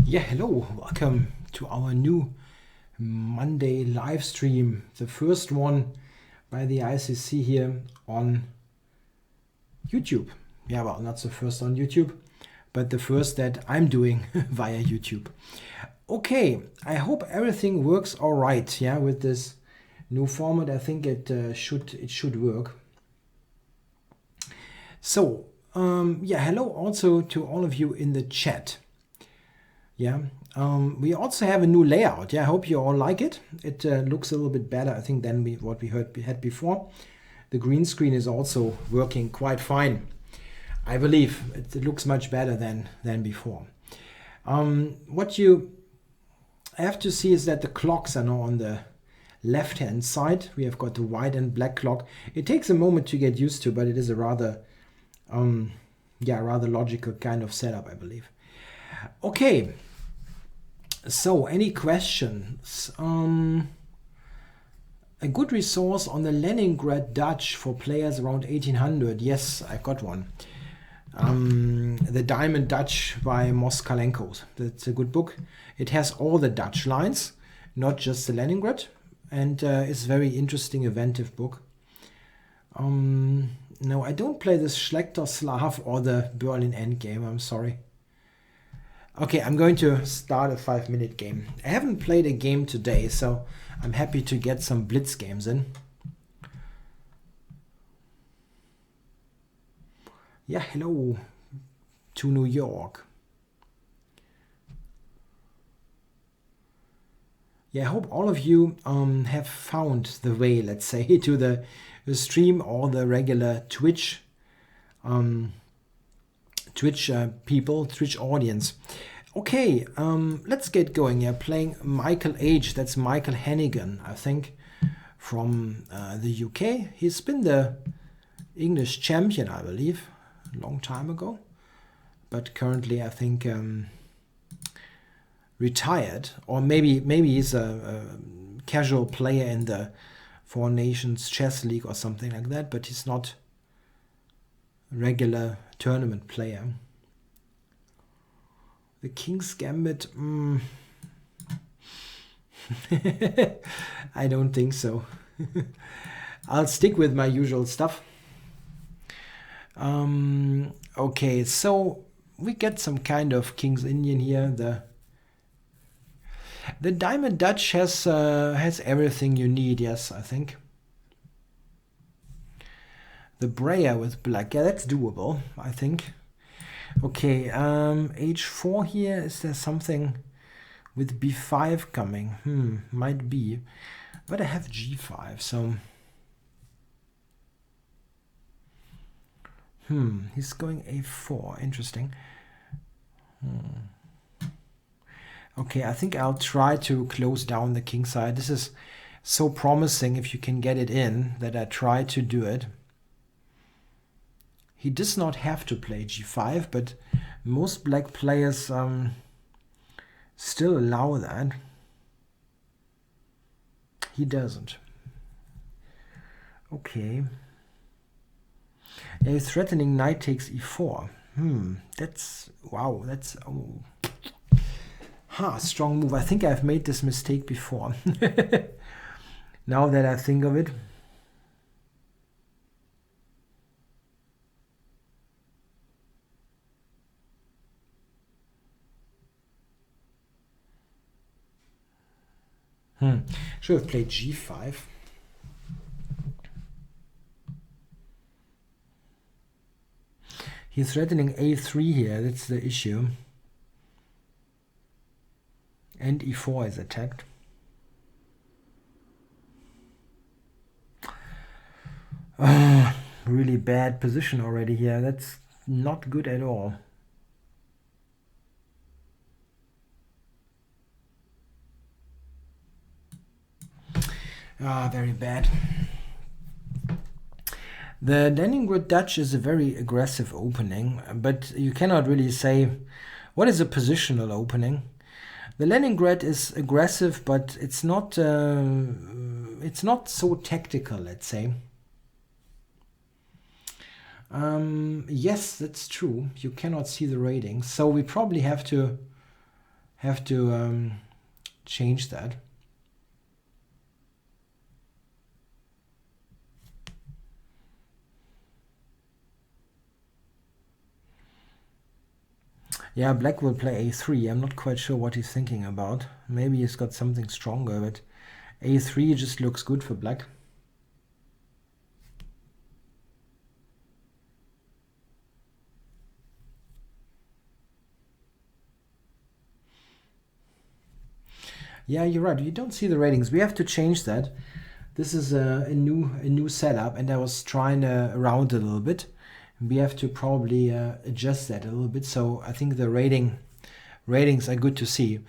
Yeah, hello, welcome to our new Monday live stream, the first one by the ICC here on YouTube. Yeah, well, not the first on YouTube, but the first that I'm doing via YouTube. Okay, I hope everything works all right. Yeah, with this new format, I think it should work. So, yeah, hello also to all of you in the chat. Yeah, we also have a new layout. Yeah, I hope you all like it. It looks a little bit better, I think, than what we had before. The green screen is also working quite fine. I believe it looks much better than before. What you have to see is that the clocks are now on the left-hand side. We have got the white and black clock. It takes a moment to get used to, but it is a rather logical kind of setup, I believe. Okay, so any questions? A good resource on the Leningrad Dutch for players around 1800. Yes, I got one. The Diamond Dutch by Moskalenko. That's a good book. It has all the Dutch lines, not just the Leningrad, and it's a very interesting, inventive book. No, I don't play the Schlechter Slav or the Berlin Endgame, I'm sorry. Okay, I'm going to start a 5-minute game. I haven't played a game today, so I'm happy to get some blitz games in. Yeah, hello to New York. Yeah, I hope all of you have found the way, let's say, to the stream or the regular Twitch people, Twitch audience. Okay, let's get going. Yeah, playing Michael H. That's Michael Hannigan, I think, from the UK. He's been the English champion, I believe, a long time ago. But currently, I think, retired. Or maybe he's a casual player in the Four Nations Chess League or something like that. But he's not a regular tournament player. The King's Gambit, I don't think so. I'll stick with my usual stuff. Okay, so we get some kind of King's Indian here. The Diamond Dutch has everything you need, yes, I think. The Breyer with black, yeah, that's doable, I think. Okay, h4 here. Is there something with b5 coming? Might be. But I have g5, so... he's going a4. Interesting. Okay, I think I'll try to close down the king side. This is so promising if you can get it in that I try to do it. He does not have to play g5, but most black players still allow that. He doesn't. Okay. Yeah, he's threatening knight takes e4. That's... wow, that's... oh. Strong move. I think I've made this mistake before. Now that I think of it. Should have played g5. He's threatening a3 here. That's the issue. And e4 is attacked. Really bad position already here. That's not good at all. Very bad. The Leningrad Dutch is a very aggressive opening, but you cannot really say what is a positional opening. The Leningrad is aggressive, but it's not so tactical, let's say. Yes, that's true. You cannot see the ratings, so we probably have to have to change that. Yeah, black will play a3. I'm not quite sure what he's thinking about. Maybe he's got something stronger, but a3 just looks good for black. Yeah, you're right. You don't see the ratings. We have to change that. This is a new setup, and I was trying around a little bit. We have to probably adjust that a little bit. So I think the ratings are good to see.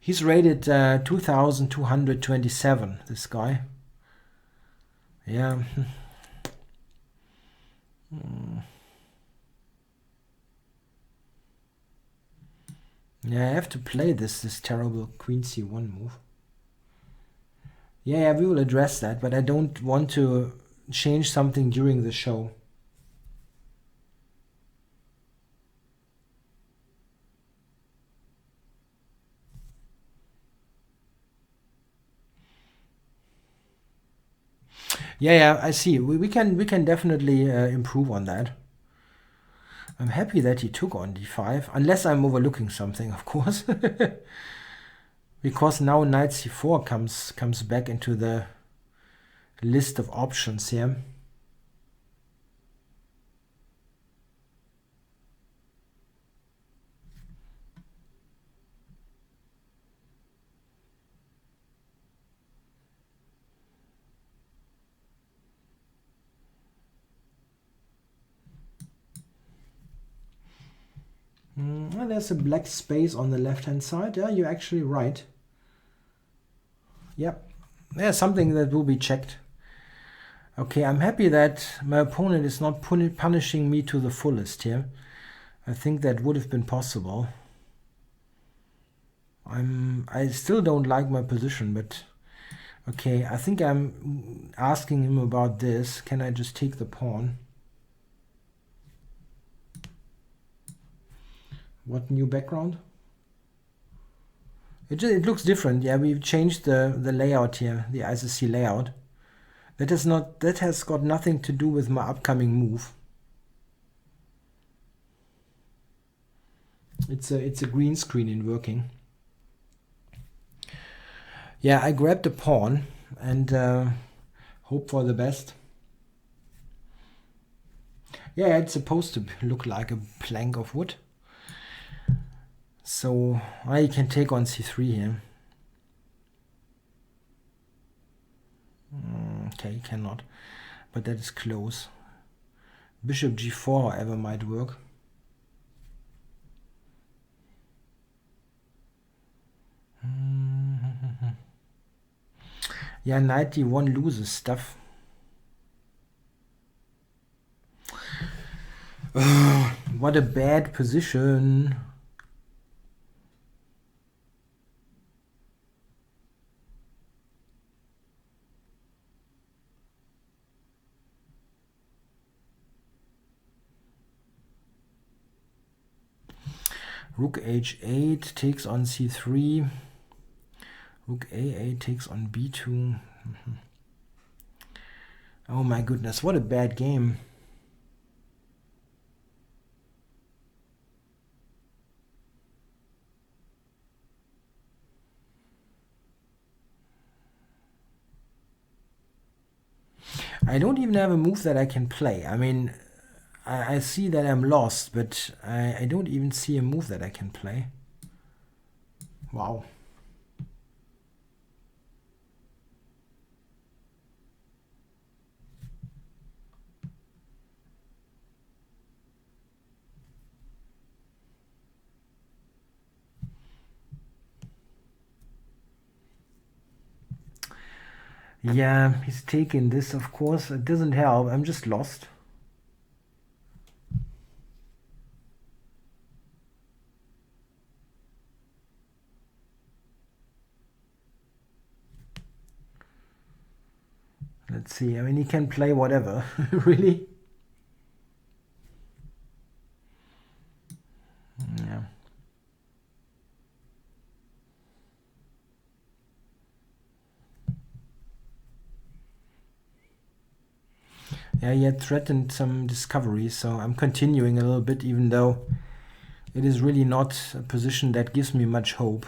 He's rated 2,227. This guy. Yeah. Yeah, I have to play this terrible Queen C1 move. Yeah, we will address that, but I don't want to change something during the show. Yeah, I see. We can definitely improve on that. I'm happy that he took on d5, unless I'm overlooking something, of course. Because now knight c4 comes back into the list of options here. Well, there's a black space on the left-hand side. Yeah, you're actually right. Yep, there's something that will be checked. Okay, I'm happy that my opponent is not punishing me to the fullest here. I think that would have been possible. I still don't like my position, but okay, I think I'm asking him about this. Can I just take the pawn? What new background? It looks different. Yeah, we've changed the layout here, the ICC layout. That has got nothing to do with my upcoming move. It's a green screen in working. Yeah, I grabbed the pawn and hope for the best. Yeah, it's supposed to look like a plank of wood. So I can take on c3 here. Okay, cannot. But that is close. Bishop g4, however, might work. Yeah, knight d1 loses stuff. What a bad position. Rook h8 takes on c3. Rook a8 takes on b2. Oh my goodness, what a bad game. I don't even have a move that I can play. I mean, I see that I'm lost, but I don't even see a move that I can play. Wow. Yeah, he's taking this, of course. It doesn't help. I'm just lost. Let's see. I mean, he can play whatever. Really? Yeah. Yeah, he had threatened some discovery, so I'm continuing a little bit, even though it is really not a position that gives me much hope.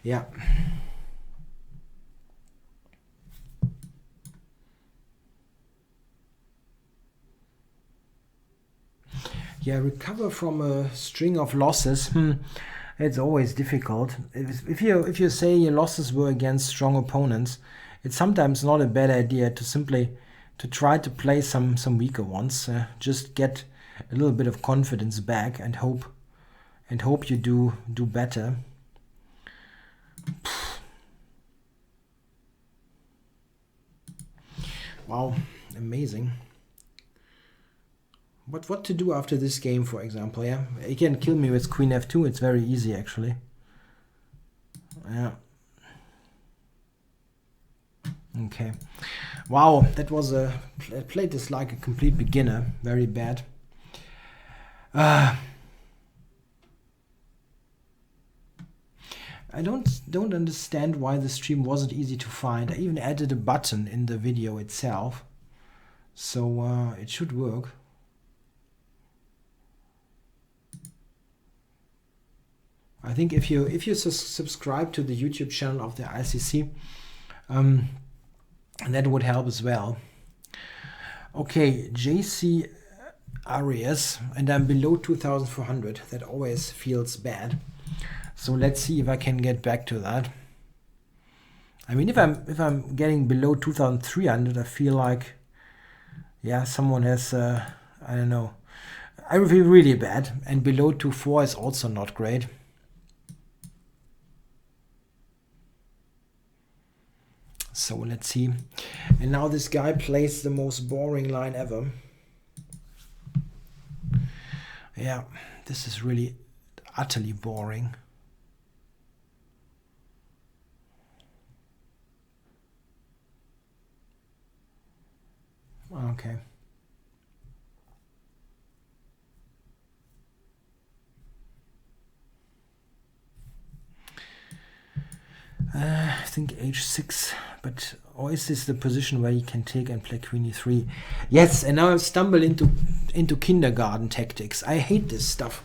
Yeah. Yeah, recover from a string of losses. It's always difficult. If you say your losses were against strong opponents, it's sometimes not a bad idea to simply to try to play some weaker ones. Just get a little bit of confidence back and hope you do better. Wow, amazing. What to do after this game, for example? Yeah, he can kill me with queen f2. It's very easy, actually. Yeah. Okay. Wow, that was I played this like a complete beginner. Very bad. I don't understand why the stream wasn't easy to find. I even added a button in the video itself, so it should work. I think if you subscribe to the YouTube channel of the ICC, that would help as well. Okay, JC Arias, and I'm below 2,400. That always feels bad. So let's see if I can get back to that. I mean, if I'm getting below 2,300, I feel like, yeah, someone has I don't know. I feel really bad, and below 2,400 is also not great. So let's see. And now this guy plays the most boring line ever. Yeah, this is really utterly boring. Okay. I think h6, but or is this the position where you can take and play queen e3? Yes, and now I've stumbled into kindergarten tactics. I hate this stuff.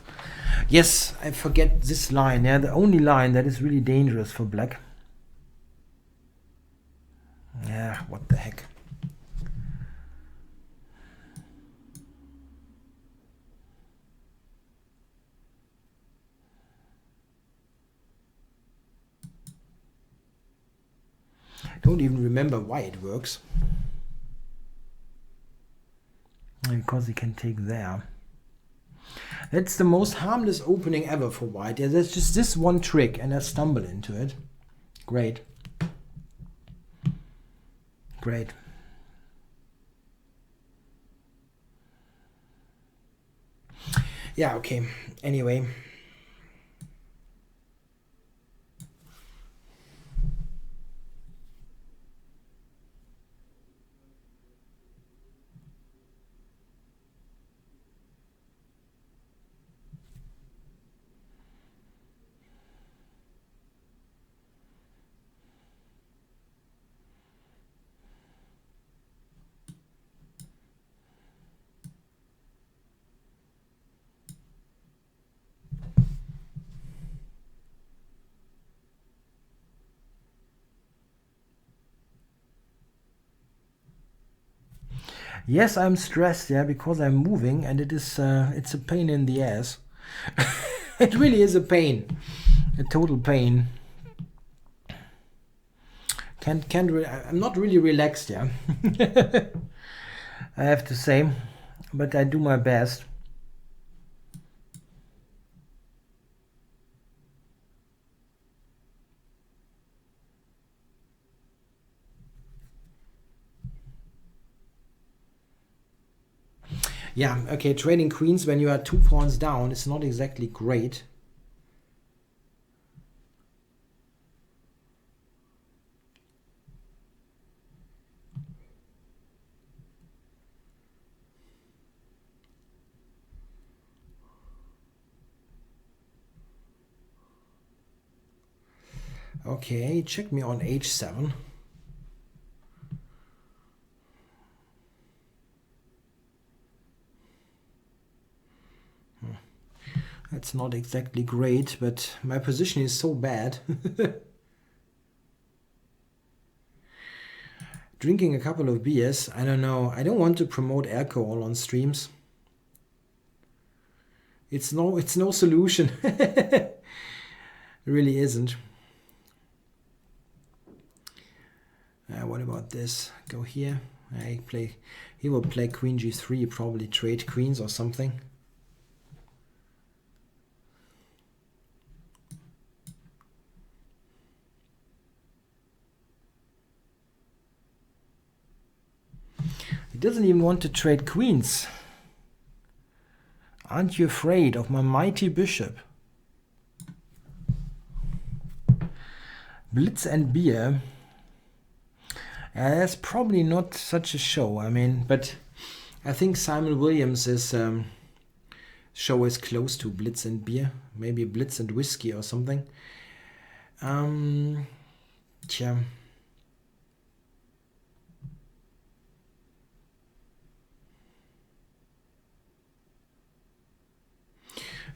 Yes, I forget this line. Yeah, the only line that is really dangerous for black. Yeah, what the heck. Don't even remember why it works. Because he can take there. That's the most harmless opening ever for white. Yeah, there's just this one trick and I stumble into it. Great. Great. Yeah, okay. Anyway. Yes, I'm stressed, yeah, because I'm moving and it is it's a pain in the ass. It really is a pain. A total pain. I'm not really relaxed, yeah. I have to say, but I do my best. Yeah, okay, trading queens when you are 2 pawns down is not exactly great. Okay, check me on h7. That's not exactly great, but my position is so bad. Drinking a couple of beers, I don't know. I don't want to promote alcohol on streams. It's no solution. It really isn't. What about this? Go here. He will play queen g3, probably trade queens or something. He doesn't even want to trade queens. Aren't you afraid of my mighty bishop? Blitz and beer. That's probably not such a show. I mean, but I think Simon Williams' show is close to Blitz and beer. Maybe Blitz and whiskey or something. Tja.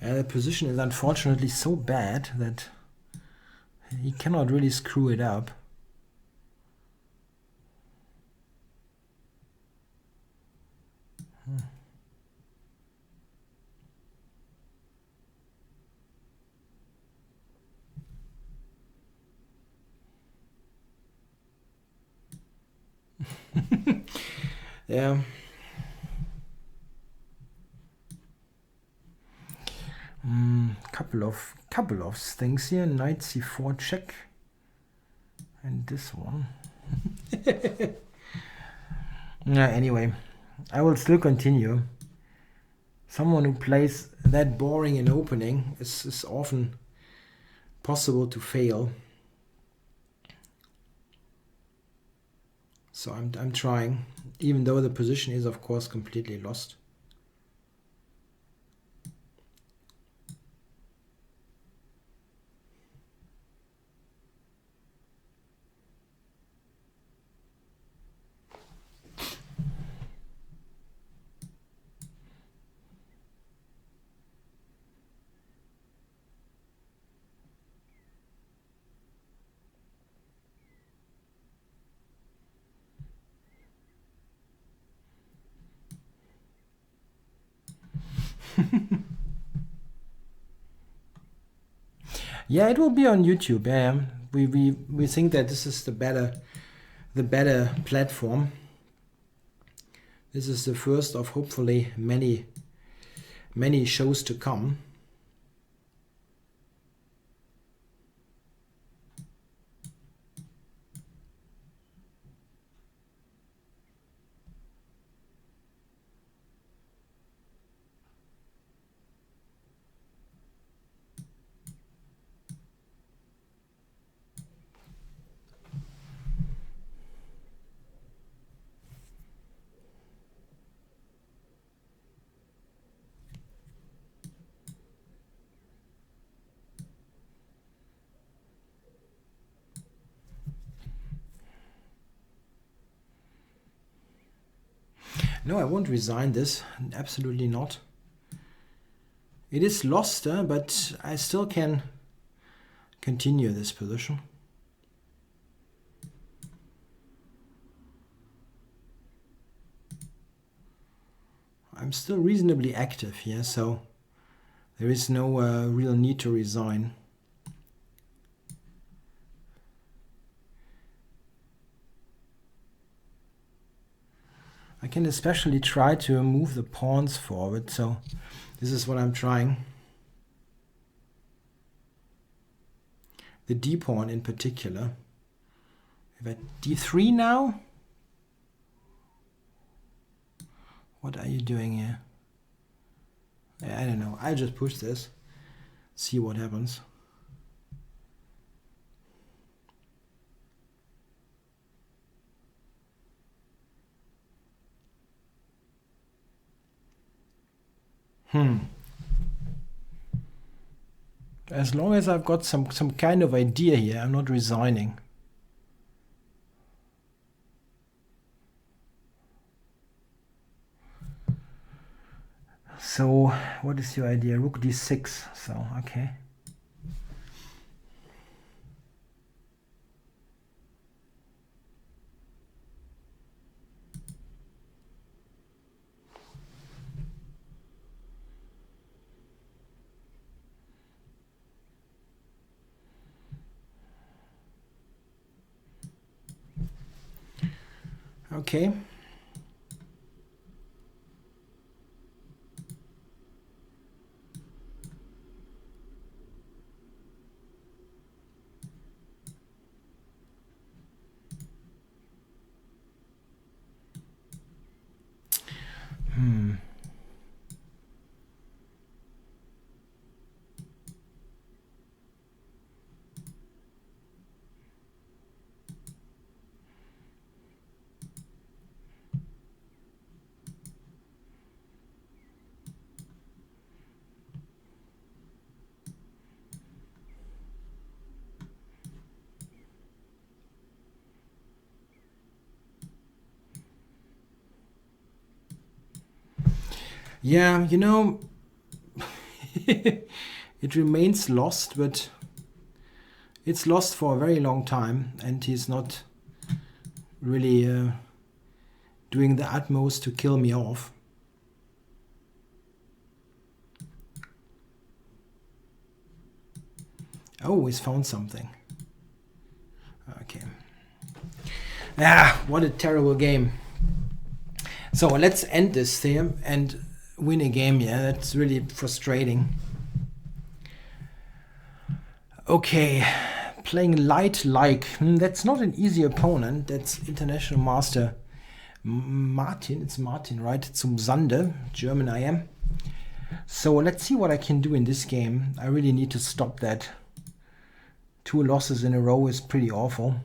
The position is unfortunately so bad that he cannot really screw it up. Yeah. Couple of things here. Knight c4 check, and this one. Anyway, I will still continue. Someone who plays that boring an opening is often possible to fail. So I'm trying, even though the position is of course completely lost. Yeah, it will be on YouTube. We think that this is the better platform. This is the first of hopefully many shows to come. No, I won't resign this. Absolutely not. It is lost, but I still can continue this position. I'm still reasonably active here, so there is no real need to resign. I can especially try to move the pawns forward, so this is what I'm trying. The d pawn in particular. If I d3 now? What are you doing here? I don't know. I'll just push this. See what happens. As long as I've got some kind of idea here, I'm not resigning. So, what is your idea? Rook d6. So, okay. Okay. Yeah, you know, it remains lost, but it's lost for a very long time, and he's not really doing the utmost to kill me off. Oh, he's found something. Okay. Ah, what a terrible game. So let's end this thing and win a game. Yeah, that's really frustrating. Okay, playing light like. That's not an easy opponent. That's International Master Martin. It's Martin, right? Zum Sande, German I am. So let's see what I can do in this game. I really need to stop that. 2 losses in a row is pretty awful.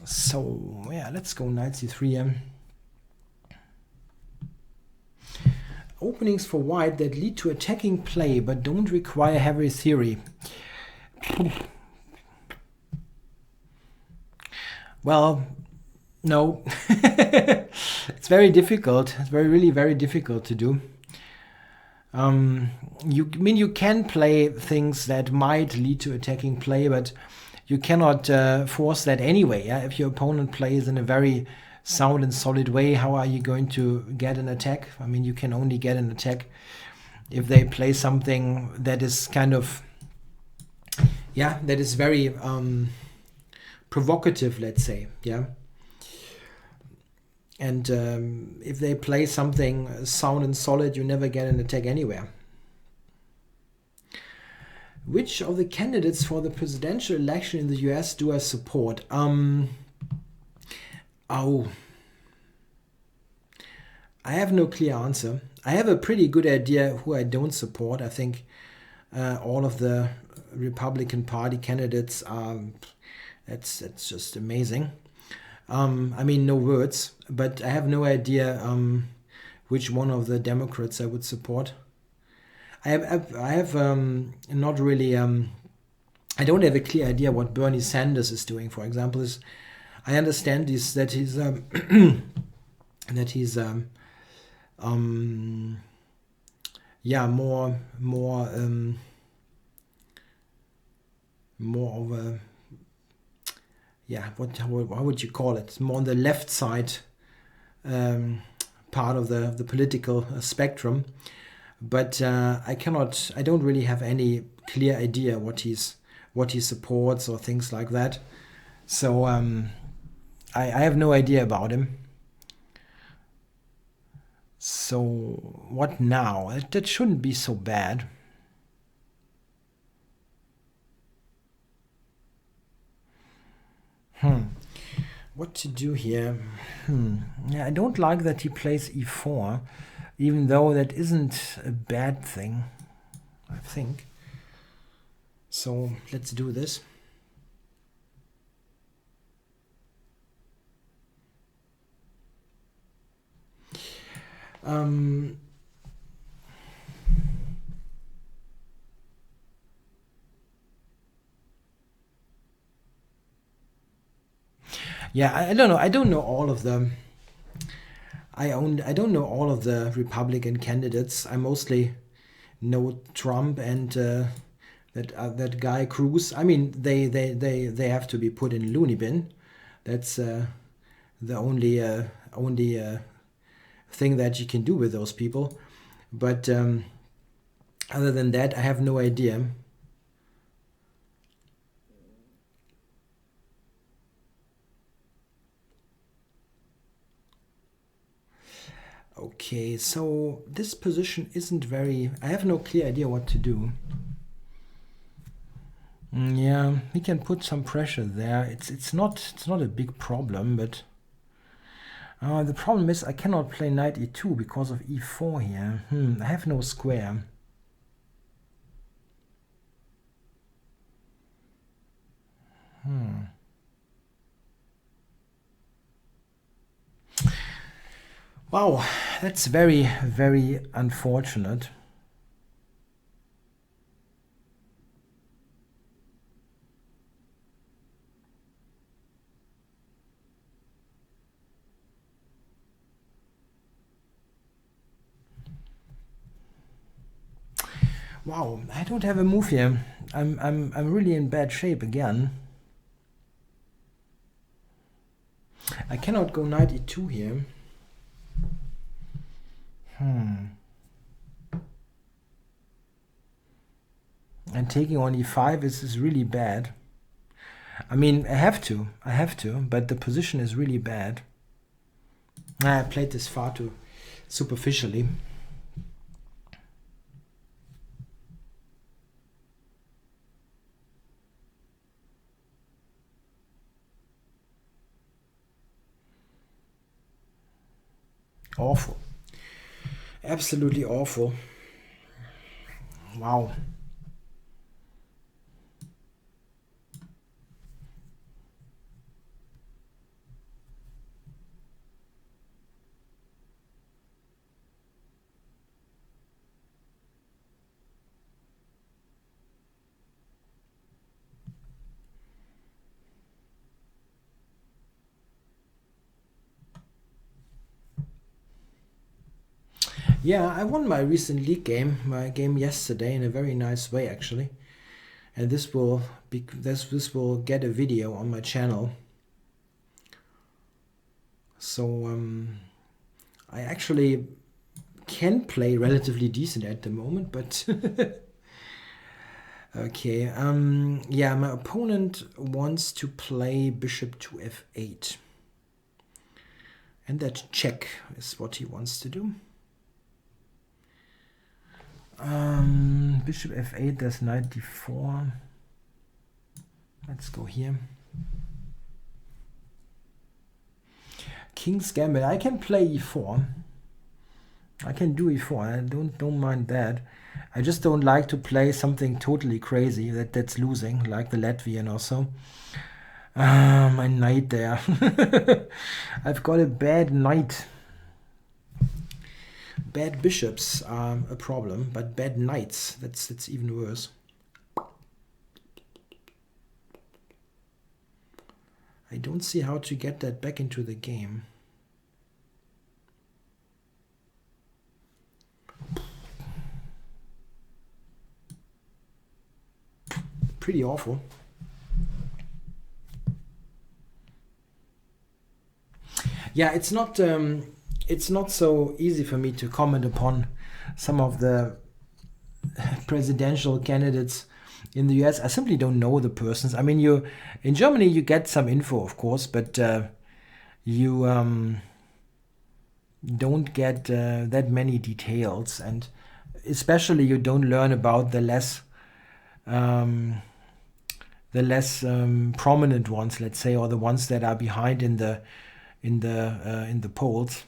So yeah, let's go knight c3. Openings for white that lead to attacking play but don't require heavy theory. Well, no. It's very difficult. It's really very difficult to do. You can play things that might lead to attacking play, but you cannot force that anyway. Yeah? If your opponent plays in a very sound and solid way, how are you going to get an attack? I mean, you can only get an attack if they play something that is kind of, yeah, that is very provocative, let's say, yeah. And if they play something sound and solid, you never get an attack anywhere. Which of the candidates for the presidential election in the US do I support? Oh, I have no clear answer. I have a pretty good idea who I don't support. I think all of the Republican Party candidates are, that's just amazing. I mean, no words, but I have no idea which one of the Democrats I would support. I have not really. I don't have a clear idea what Bernie Sanders is doing. For example, I understand that he's yeah, more of a, yeah, how would you call it? More on the left side part of the political spectrum. But I don't really have any clear idea what he supports or things like that. So I have no idea about him. So what now? That shouldn't be so bad. what to do here? Yeah, I don't like that he plays e4, even though that isn't a bad thing, I think. So let's do this. Yeah, I don't know. I don't know all of them. I don't know all of the Republican candidates. I mostly know Trump and that guy Cruz. I mean, they have to be put in loony bin. That's the only thing that you can do with those people. But other than that, I have no idea. Okay, so this position isn't very... I have no clear idea what to do. Yeah, he can put some pressure there. It's not a big problem, but the problem is I cannot play knight e2 because of e4 here. I have no square. Wow, that's very, very unfortunate. Wow, I don't have a move here. I'm really in bad shape again. I cannot go knight e2 here. And taking on e5 is really bad. I mean, I have to, but the position is really bad. I played this far too superficially. Awful. Absolutely awful. Wow. Yeah, I won my recent league game, my game yesterday, in a very nice way actually. And this will get a video on my channel. So I actually can play relatively decent at the moment, but okay. Yeah, my opponent wants to play bishop to f8, and that check is what he wants to do. Bishop f8, there's knight d4. Let's go here. King's Gambit. I can play e4. I can do e4. I don't mind that. I just don't like to play something totally crazy that's losing, like the Latvian or so. My knight there. I've got a bad knight. Bad bishops are a problem, but bad knights, that's even worse. I don't see how to get that back into the game. Pretty awful. Yeah, it's not so easy for me to comment upon some of the presidential candidates in the US. I simply don't know the persons. I mean, in Germany you get some info, of course, but you don't get that many details, and especially you don't learn about the less prominent ones, let's say, or the ones that are behind in the polls.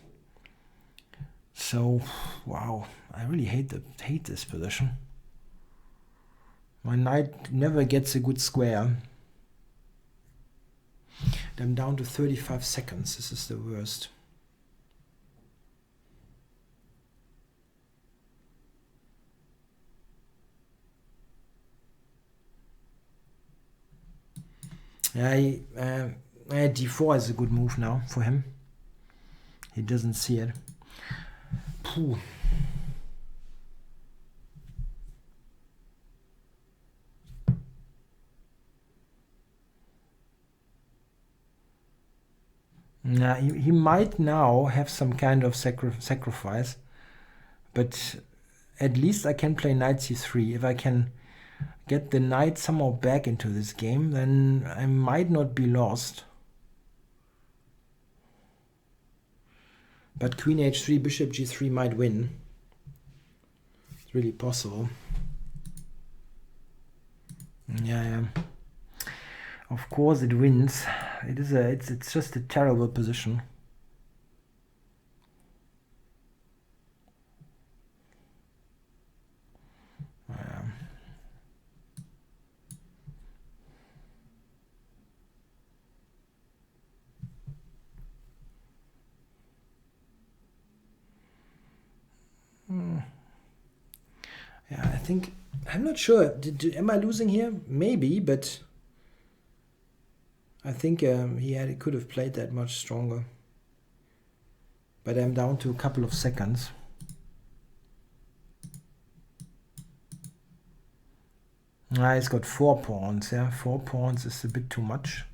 So, wow, I really hate this position. My knight never gets a good square. I'm down to 35 seconds. This is the worst. D4 is a good move now for him. He doesn't see it. Phew. Yeah, he might now have some kind of sacrifice, but at least I can play knight c3. If I can get the knight somehow back into this game, then I might not be lost. But queen h3, bishop g3 might win. It's really possible. Yeah. Of course it wins. It's just a terrible position. Yeah, I think, I'm not sure. Am I losing here? Maybe, but I think he could have played that much stronger. But I'm down to a couple of seconds. He's got 4 pawns. Yeah, 4 pawns is a bit too much.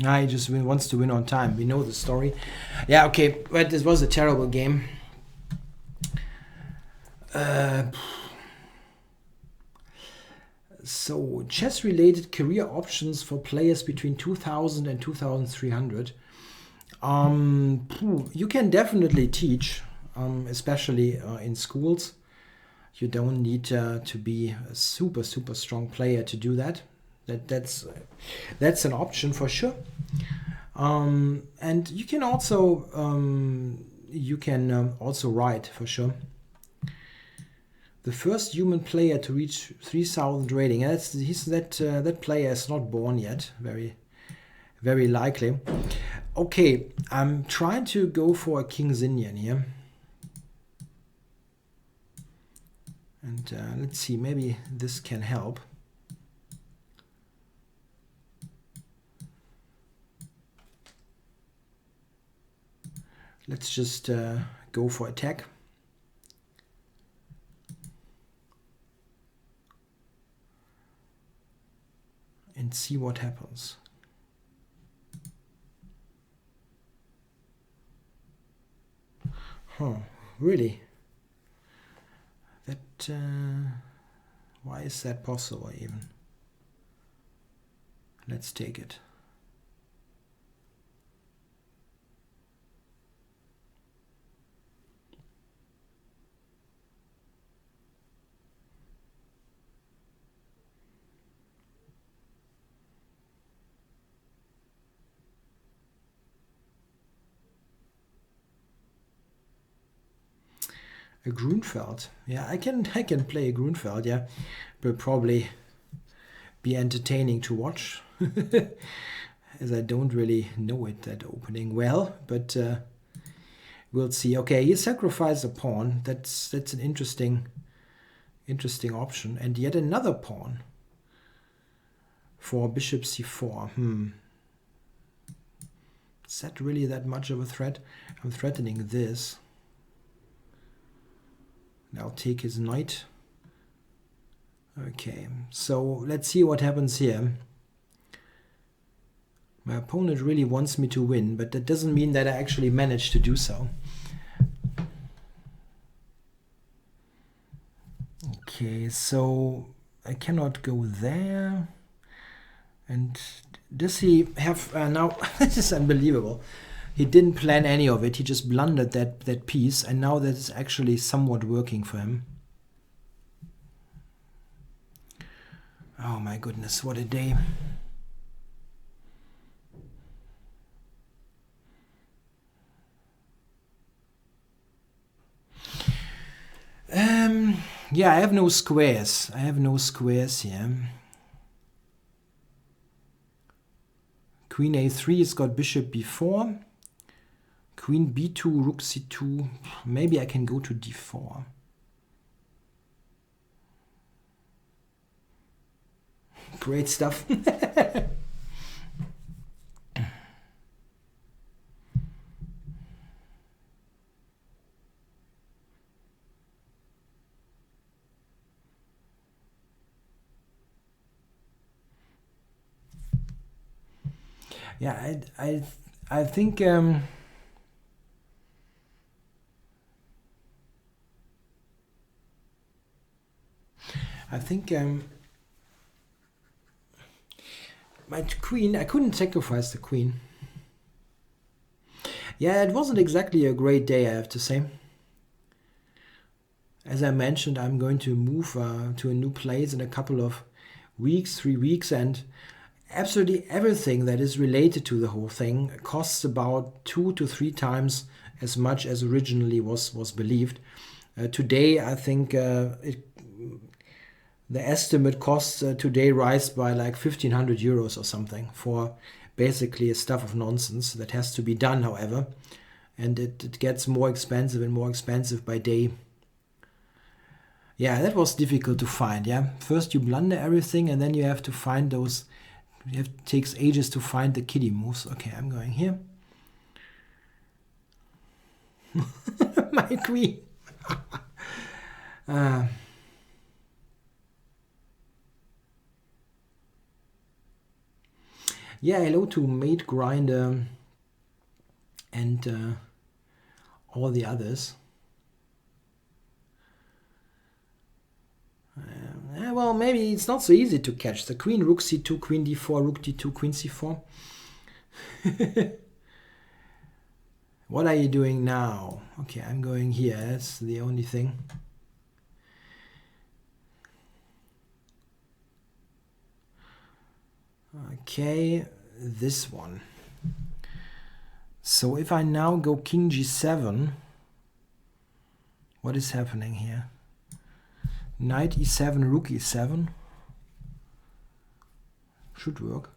He just wants to win on time. We know the story. Yeah, okay, but this was a terrible game. So, chess-related career options for players between 2000 and 2300. You can definitely teach, especially in schools. You don't need to be a super strong player to do that. That's an option for sure. And you can also write for sure. The first human player to reach 3,000 rating. That player is not born yet. Very, very likely. Okay, I'm trying to go for a King's Indian here. And let's see, maybe this can help. Let's just go for attack. And see what happens. Huh, really? That, why is that possible even? Let's take it. A Grunfeld. Yeah, I can play a Grunfeld, yeah. Will probably be entertaining to watch. As I don't really know it, that opening well, but we'll see. Okay, he sacrificed a pawn. That's an interesting option. And yet another pawn for bishop c4. Is that really that much of a threat? I'm threatening this. I'll take his knight. Okay, so let's see what happens here. My opponent really wants me to win, but that doesn't mean that I actually managed to do so. Okay, so I cannot go there. And does he have now? This is unbelievable. He didn't plan any of it. He just blundered that piece, and now that is actually somewhat working for him. Oh my goodness, what a day. Yeah, I have no squares. I have no squares here. Queen a3 has got bishop b4. Queen b2, rook c2. Maybe I can go to d4. Great stuff. Yeah, I think my queen, I couldn't sacrifice the queen. Yeah, it wasn't exactly a great day, I have to say. As I mentioned, I'm going to move to a new place in a couple of weeks, 3 weeks, and absolutely everything that is related to the whole thing costs about 2 to 3 times as much as originally was believed. Today, I think the estimate costs today rise by like 1,500 euros or something for basically a stuff of nonsense that has to be done, however. And it gets more expensive and more expensive by day. Yeah, that was difficult to find, yeah. First you blunder everything and then you have to find those. It takes ages to find the kiddie moves. Okay, I'm going here. My queen. Yeah, hello to Mate Grinder and all the others. Well, maybe it's not so easy to catch. The queen, rook c2, queen d4, rook d2, queen c4. What are you doing now? Okay, I'm going here. That's the only thing. Okay, this one. So if I now go king g7, what is happening here? Knight e7, rook e7. Should work.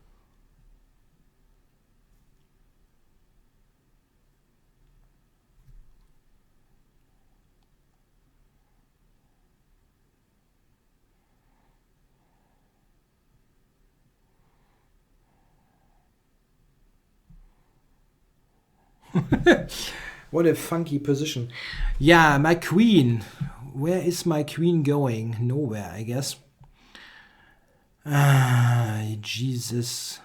What a funky position. Yeah, my queen. Where is my queen going? Nowhere, I guess. Jesus.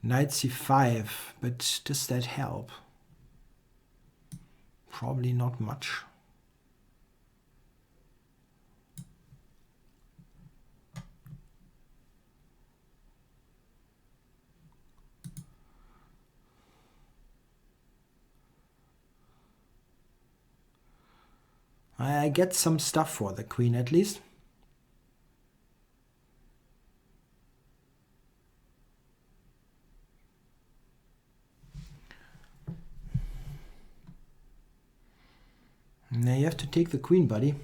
Knight c5. But does that help? Probably not much. I get some stuff for the queen at least. Now you have to take the queen, buddy.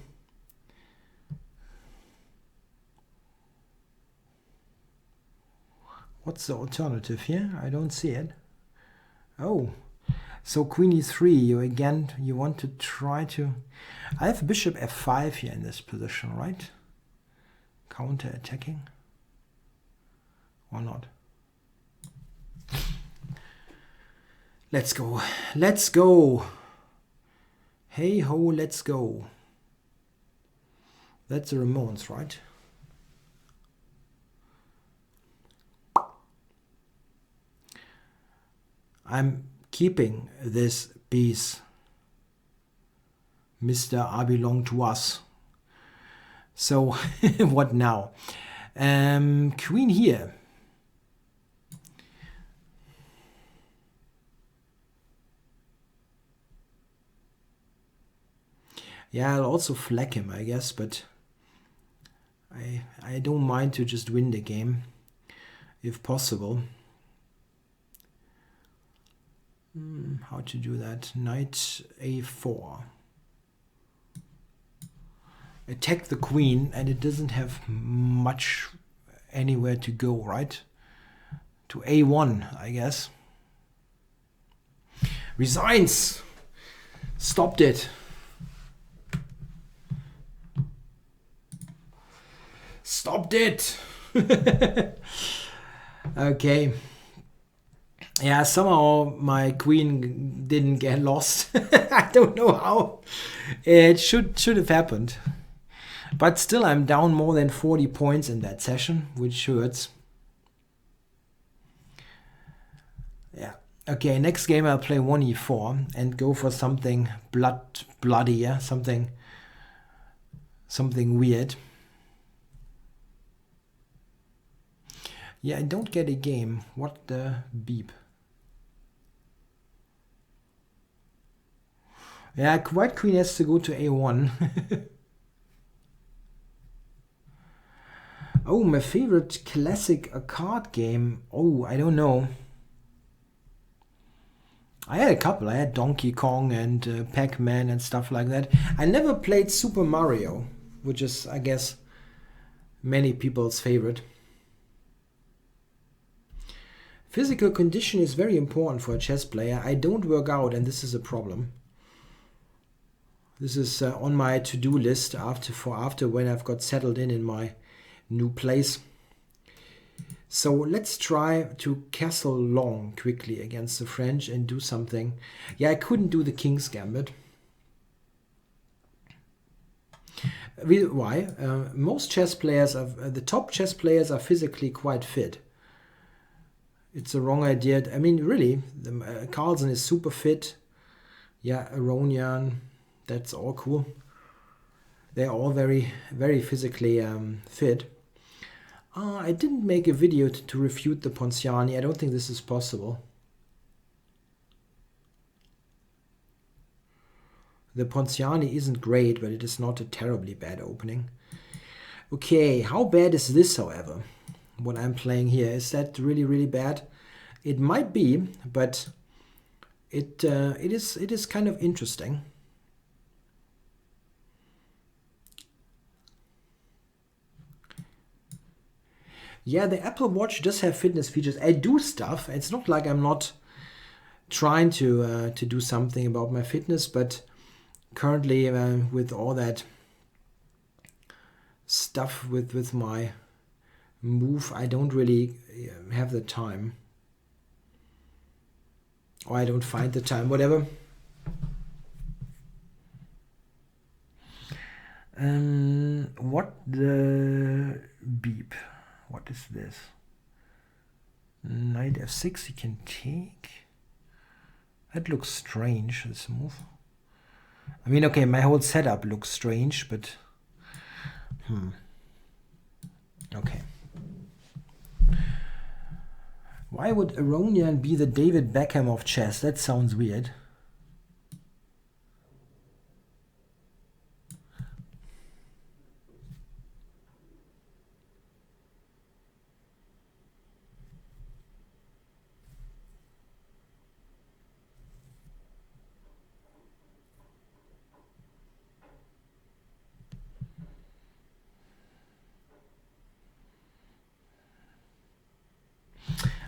What's the alternative here? I don't see it. Oh, so queen e3, you want to try to... I have bishop f5 here in this position, right? Counter-attacking. Or not? Let's go. Let's go. Hey ho, let's go. That's the Ramones, right? I'm keeping this piece. Mr. I belong to us. So what now? Queen here. Yeah, I'll also flag him, I guess, but I don't mind to just win the game, if possible. How to do that? Knight a4. Attack the queen, and it doesn't have much anywhere to go, right? To a1, I guess. Resigns! Stopped it. Stopped it! Okay. Yeah, somehow my queen didn't get lost. I don't know how. It should have happened. But still, I'm down more than 40 points in that session, which hurts. Yeah. Okay, next game I'll play 1e4 and go for something bloody, yeah? Something weird. Yeah, I don't get a game. What the beep? Yeah, white queen has to go to a1. Oh, my favorite classic card game. Oh, I don't know. I had a couple. I had Donkey Kong and Pac-Man and stuff like that. I never played Super Mario, which is, I guess, many people's favorite. Physical condition is very important for a chess player. I don't work out, and this is a problem. This is on my to-do list after when I've got settled in my new place. So let's try to castle long quickly against the French and do something. Yeah, I couldn't do the King's Gambit. Why? Most chess players, the top chess players are physically quite fit. It's a wrong idea. I mean, really, Carlsen is super fit. Yeah, Aronian, that's all cool. They're all very, very physically fit. I didn't make a video to refute the Ponciani. I don't think this is possible. The Ponciani isn't great, but it is not a terribly bad opening. Okay, how bad is this, however? What I'm playing here, is that really, really bad? It might be, but it is kind of interesting. Yeah, the Apple Watch does have fitness features. I do stuff. It's not like I'm not trying to do something about my fitness, but currently with all that stuff with my move, I don't really have the time. Or I don't find the time, whatever. What the beep? What is this? Knight f6 he can take. That looks strange, this move. I mean, okay, my whole setup looks strange, but okay. Why would Aronian be the David Beckham of chess? That sounds weird.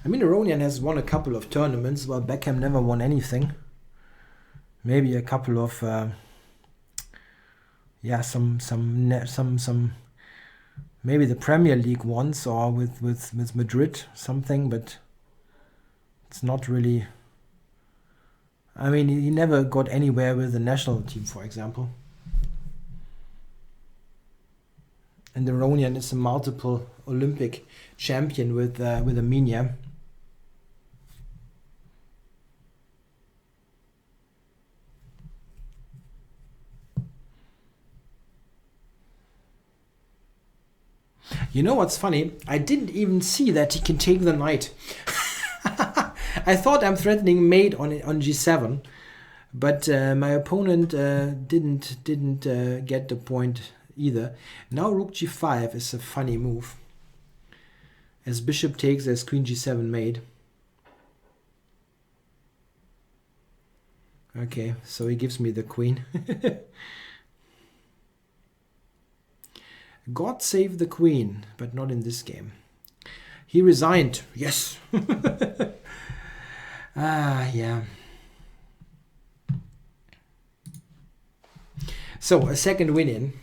I mean, Aronian has won a couple of tournaments, while Beckham never won anything. Maybe a couple of, yeah, some, maybe the Premier League once, or with Madrid something, but it's not really. I mean, he never got anywhere with the national team, for example. And Aronian is a multiple Olympic champion with Armenia. You know what's funny? I didn't even see that he can take the knight. I thought I'm threatening mate on g7, but my opponent didn't get the point either. Now rook g5 is a funny move. As bishop takes, as queen g7 mate. Okay, so he gives me the queen. God save the queen, but not in this game. He resigned. Yes. Yeah. So, a second win-in.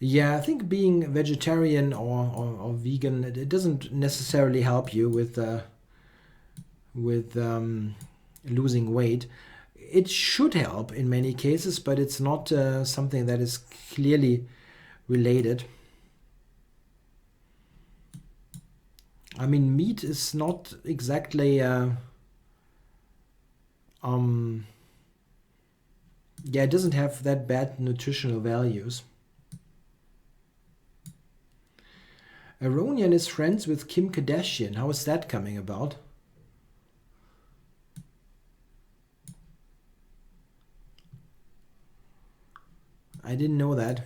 Yeah, I think being vegetarian or vegan, it doesn't necessarily help you with losing weight. It should help in many cases, but it's not something that is clearly related. I mean, meat is not exactly yeah, it doesn't have that bad nutritional values. Aronian is friends with Kim Kardashian. How is that coming about? I didn't know that.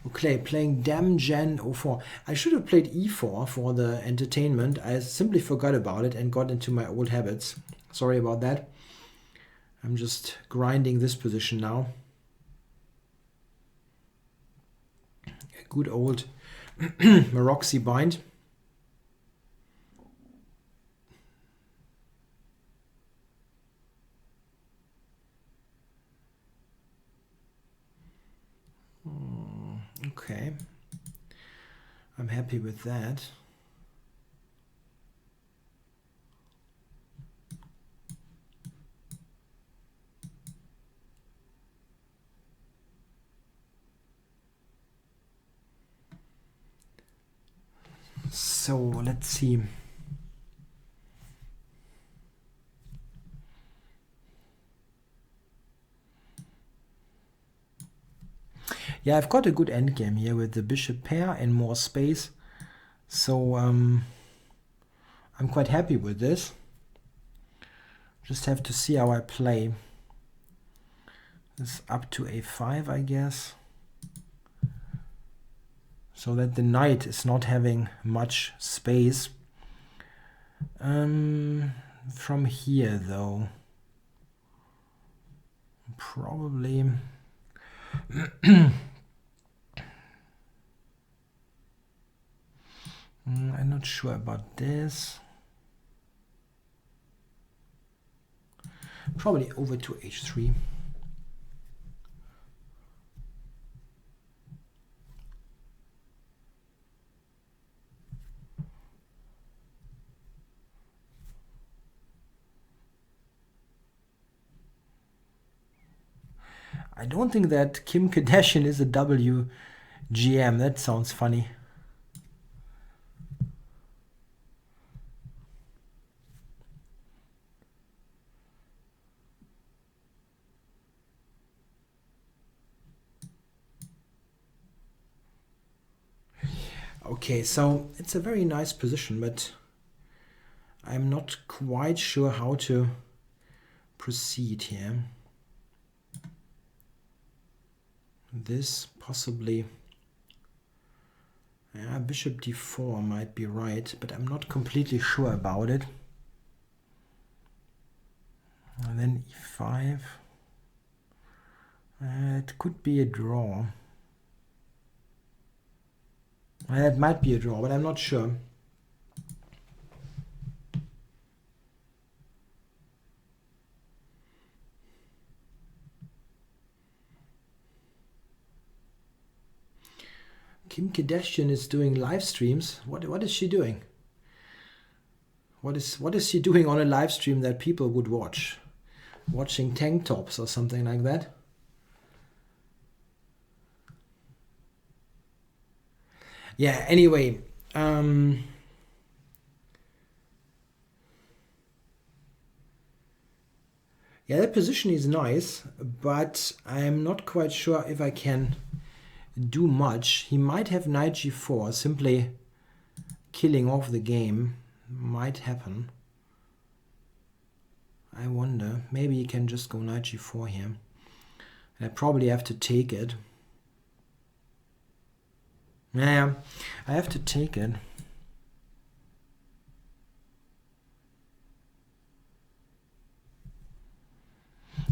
Okay, playing Dam Gen 04. I should have played e4 for the entertainment. I simply forgot about it and got into my old habits. Sorry about that. I'm just grinding this position now. A good old Maroxy bind. Okay, I'm happy with that. So let's see. Yeah, I've got a good endgame here with the bishop pair and more space. So I'm quite happy with this. Just have to see how I play. This up to a5, I guess. So that the knight is not having much space. From here, though, probably... I'm not sure about this. Probably over to h3. I don't think that Kim Kardashian is a WGM. That sounds funny. Okay, so it's a very nice position, but I'm not quite sure how to proceed here. This possibly, yeah, bishop d4 might be right, but I'm not completely sure about it. And then e5. It could be a draw. It might be a draw, but I'm not sure. Kim Kardashian is doing live streams. What is she doing? What is she doing on a live stream that people would watch? Watching tank tops or something like that? Yeah, anyway, Yeah, that position is nice, but I'm not quite sure if I can do much. He might have knight g4, simply killing off the game might happen. I wonder, maybe he can just go knight g4 here. I probably have to take it. Yeah, I have to take it.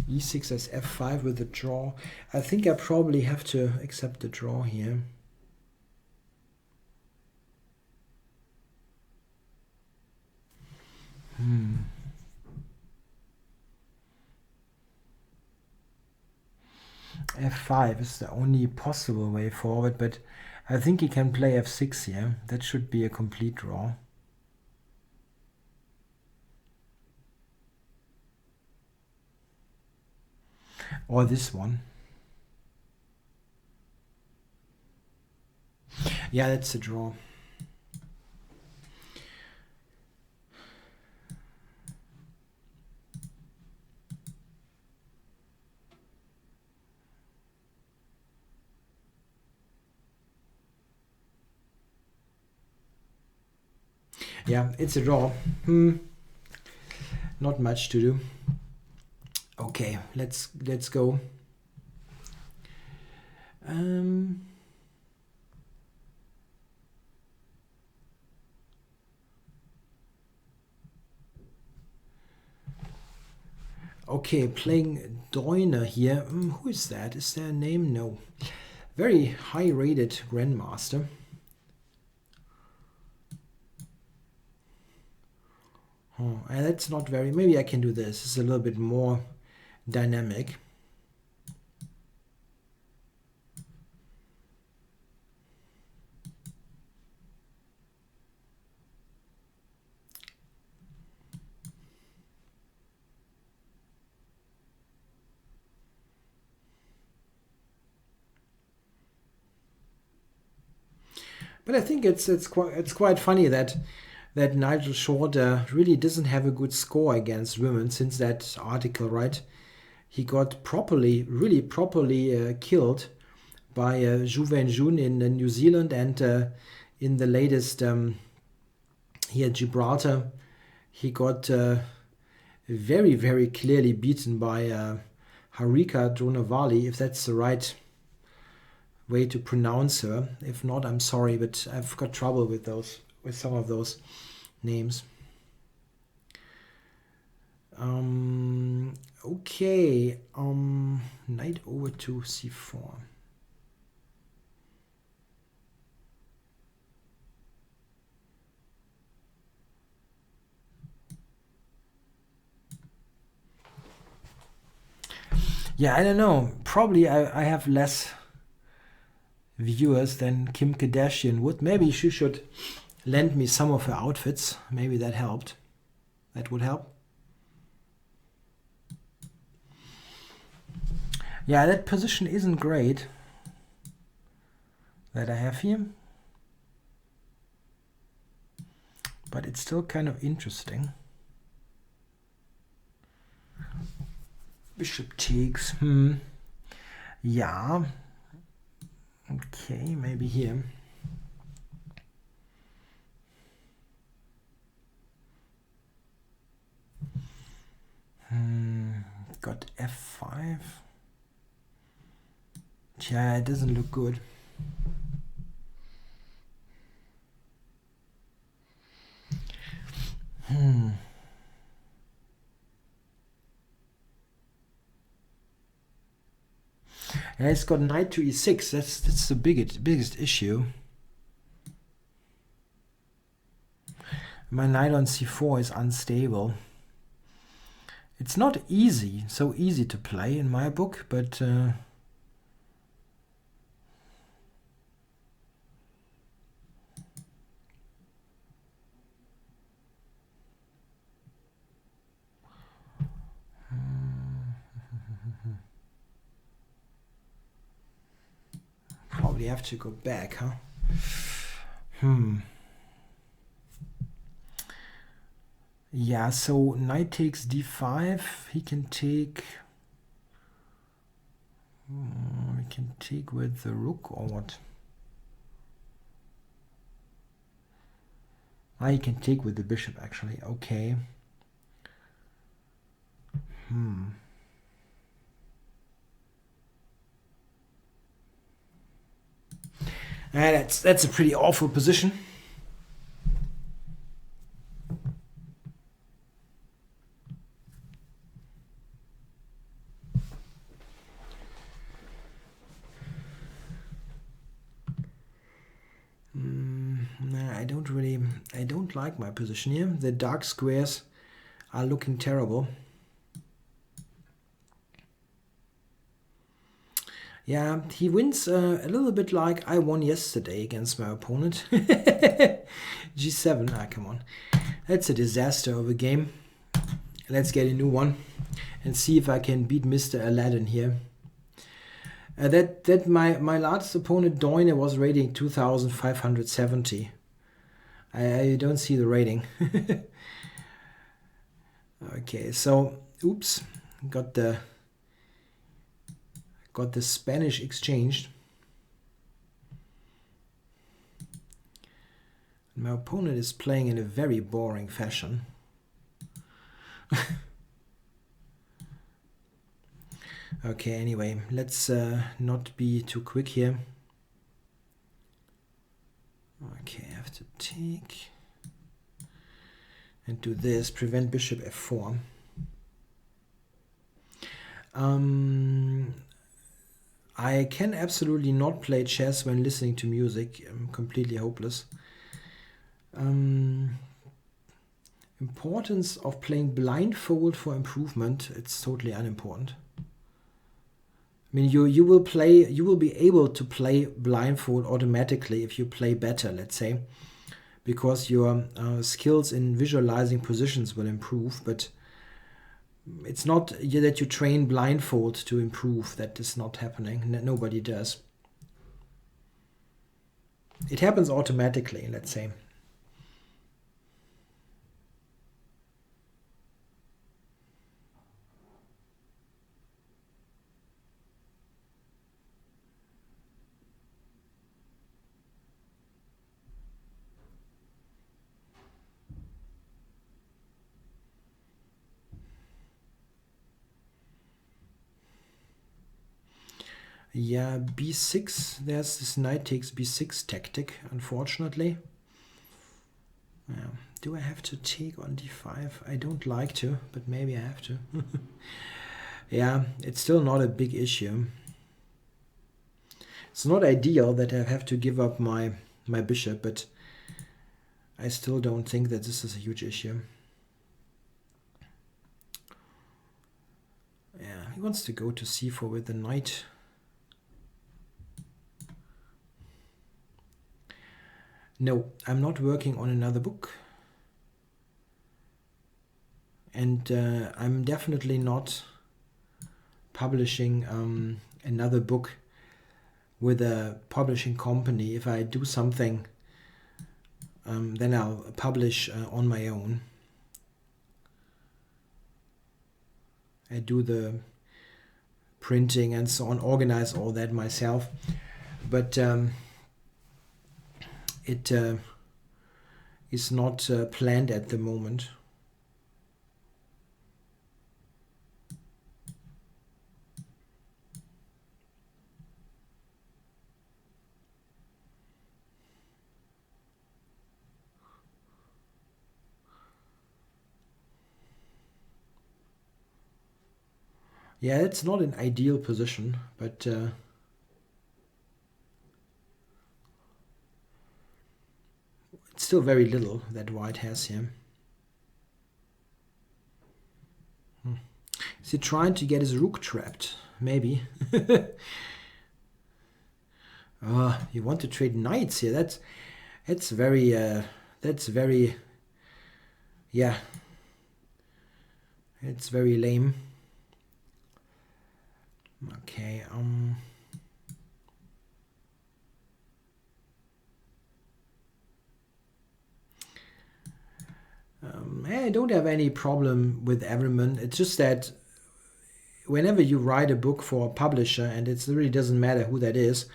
e6 as f5 with the draw. I think I probably have to accept the draw here. f5 is the only possible way forward, but I think he can play f6 here. That should be a complete draw. Or this one. Yeah, that's a draw. Yeah, it's a draw. Not much to do. Okay, let's go. Okay, playing Doiner here. Who is that? Is there a name? No. Very high-rated grandmaster. Oh, and that's not very... Maybe I can do this. It's a little bit more dynamic. But I think it's quite funny that Nigel Short really doesn't have a good score against women since that article, right? He got really properly killed by Zhu Wenjun in New Zealand, and in the latest here at Gibraltar, he got very, very clearly beaten by Harika Dronavali, if that's the right way to pronounce her. If not, I'm sorry, but I've got trouble with some of those names. Okay, knight over to c4. Yeah, I don't know. Probably I have less viewers than Kim Kardashian would. Maybe she should lend me some of her outfits. Maybe that helped. That would help. Yeah, that position isn't great that I have here. But it's still kind of interesting. Bishop takes. Yeah. Okay, maybe here. Got f5. Yeah, it doesn't look good. Yeah, it's got knight to e6. That's the biggest issue. My knight on c4 is unstable. It's not so easy to play in my book, but probably have to go back, huh? Yeah, so knight takes d5. He can take... he can take with the rook or what? He can take with the bishop, actually. Okay. That's a pretty awful position. I don't like my position here. The dark squares are looking terrible. Yeah, he wins a little bit like I won yesterday against my opponent. G7, come on. That's a disaster of a game. Let's get a new one and see if I can beat Mr. Aladdin here. My last opponent, Doine, was rating 2,570. I don't see the rating. Okay, so oops, got the Spanish exchanged. My opponent is playing in a very boring fashion. Okay, anyway, let's not be too quick here. Okay, I have to take and do this, prevent bishop f4. I can absolutely not play chess when listening to music. I'm completely hopeless. Importance of playing blindfold for improvement, it's totally unimportant. I mean, you will be able to play blindfold automatically if you play better, let's say, because your skills in visualizing positions will improve, but it's not that you train blindfold to improve. That is not happening. Nobody does. It happens automatically, let's say. Yeah, b6. There's this knight takes b6 tactic, unfortunately. Yeah. Do I have to take on d5? I don't like to, but maybe I have to. Yeah, it's still not a big issue. It's not ideal that I have to give up my bishop, but I still don't think that this is a huge issue. Yeah, he wants to go to c4 with the knight. No, I'm not working on another book. And I'm definitely not publishing another book with a publishing company. If I do something, then I'll publish on my own. I do the printing and so on, organize all that myself. But it is not planned at the moment. Yeah, it's not an ideal position, but it's still very little that white has here. Is he trying to get his rook trapped? Maybe. You want to trade knights here? That's very yeah. It's very lame. Okay. I don't have any problem with Everyman. It's just that whenever you write a book for a publisher, and it really doesn't matter who that is,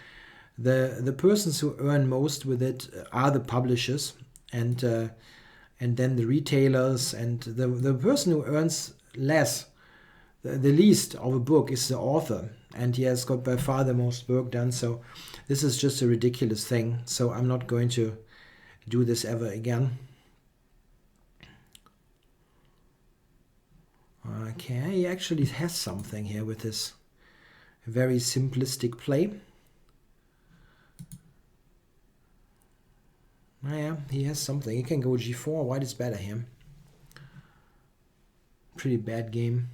the persons who earn most with it are the publishers, and then the retailers, and the person who earns less, the least of a book, is the author, and he has got by far the most work done. So this is just a ridiculous thing. So I'm not going to do this ever again. Okay, he actually has something here with this very simplistic play. Yeah, he has something. He can go g4. White is better here. Pretty bad game.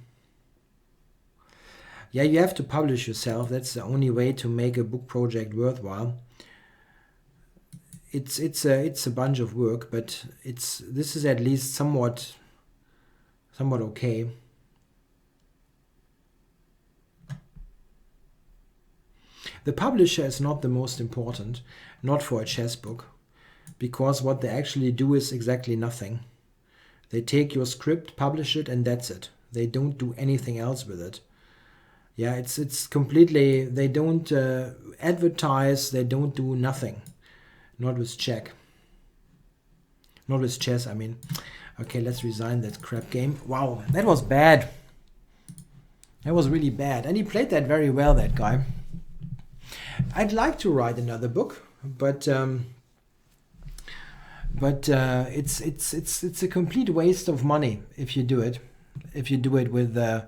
Yeah, you have to publish yourself. That's the only way to make a book project worthwhile. It's a bunch of work, but this is at least somewhat okay. The publisher is not the most important, not for a chess book, because what they actually do is exactly nothing. They take your script, publish it, and that's it. They don't do anything else with it. Yeah, it's completely, they don't advertise, they don't do nothing. Not with chess. Not with chess, I mean. Okay, let's resign that crap game. Wow, that was bad. That was really bad. And he played that very well, that guy. I'd like to write another book, but it's a complete waste of money if you do it. If you do it with a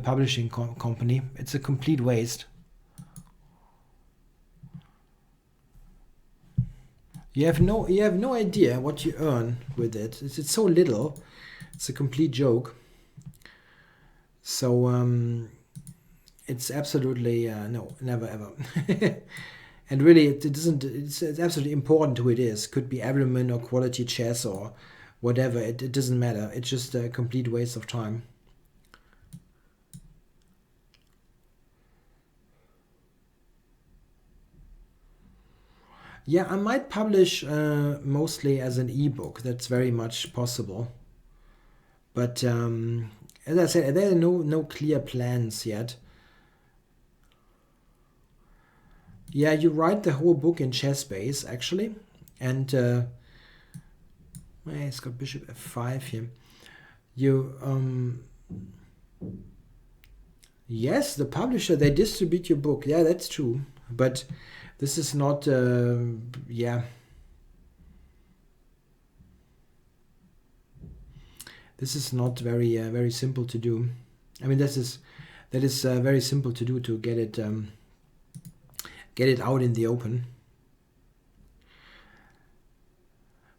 publishing company, it's a complete waste. You have no idea what you earn with it. It's so little. It's a complete joke. So it's absolutely no, never ever. And really, it doesn't. It's absolutely important who it is. Could be Everyman or Quality Chess or whatever. It doesn't matter. It's just a complete waste of time. Yeah, I might publish mostly as an ebook. That's very much possible. But as I said, there are no clear plans yet. Yeah, you write the whole book in ChessBase actually, and it's got Bishop f5 here. You yes, the publisher, they distribute your book. Yeah, that's true, but this is not yeah. This is not very simple to do. I mean, that is very simple to do, to get it out in the open.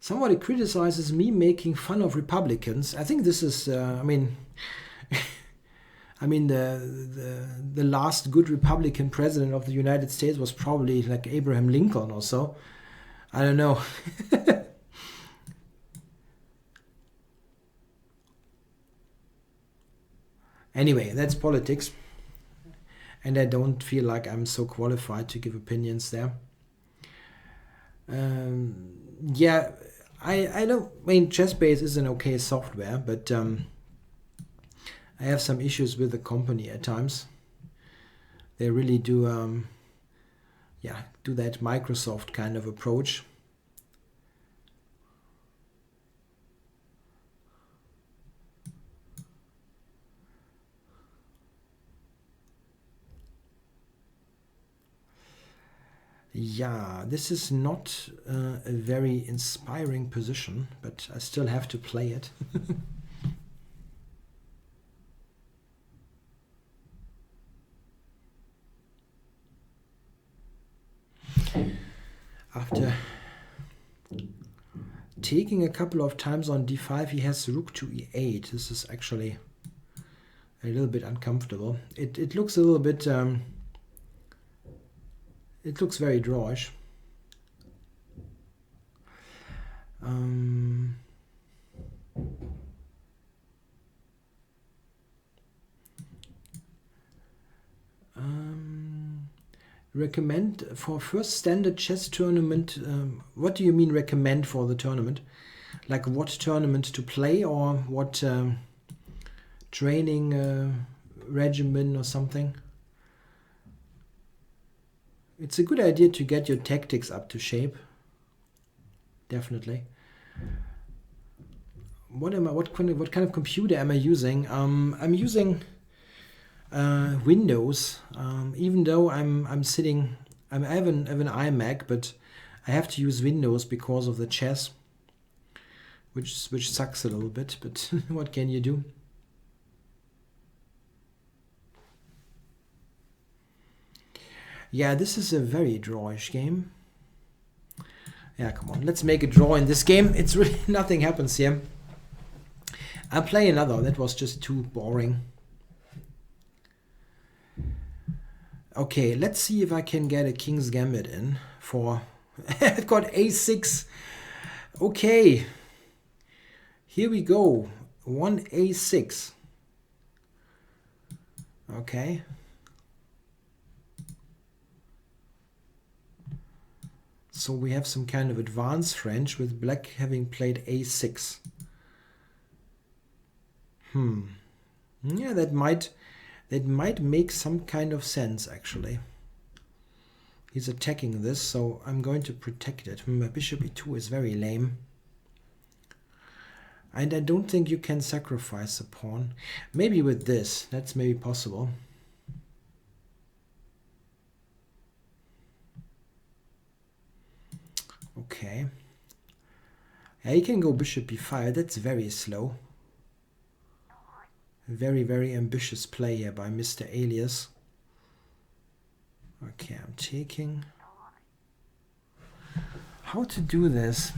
Somebody criticizes me making fun of Republicans. I think this is, I mean, I mean the last good Republican president of the United States was probably like Abraham Lincoln or so. I don't know. Anyway, that's politics. And I don't feel like I'm so qualified to give opinions there. Yeah, I don't. I mean, ChessBase is an okay software, but I have some issues with the company at times. They really do, yeah, do that Microsoft kind of approach. Yeah, this is not a very inspiring position, but I still have to play it. After taking a couple of times on d5, he has rook to e8. This is actually a little bit uncomfortable. It looks a little bit... it looks very drawish. Recommend for first standard chess tournament. What do you mean recommend for the tournament? like what tournament to play or what training regimen or something. It's a good idea to get your tactics up to shape. Definitely. What kind of computer am I using? I'm using Windows. Even though I have an iMac, but I have to use Windows because of the chess, which sucks a little bit. But what can you do? Yeah, this is a very drawish game. Yeah, come on, let's make a draw in this game. It's really nothing happens here. I'll play another. That was just too boring. Okay, let's see if I can get a King's Gambit in for... I've got A6. Okay. Here we go. 1 A6. Okay. So we have some kind of advanced French with black having played A6. Yeah, that might make some kind of sense, actually. He's attacking this, so I'm going to protect it. Bishop E2 is very lame. And I don't think you can sacrifice a pawn. Maybe with this, that's maybe possible. Okay. Yeah, you can go bishop b5. That's very slow. Very, very ambitious play here by Mr. Alias. Okay, I'm taking. How to do this?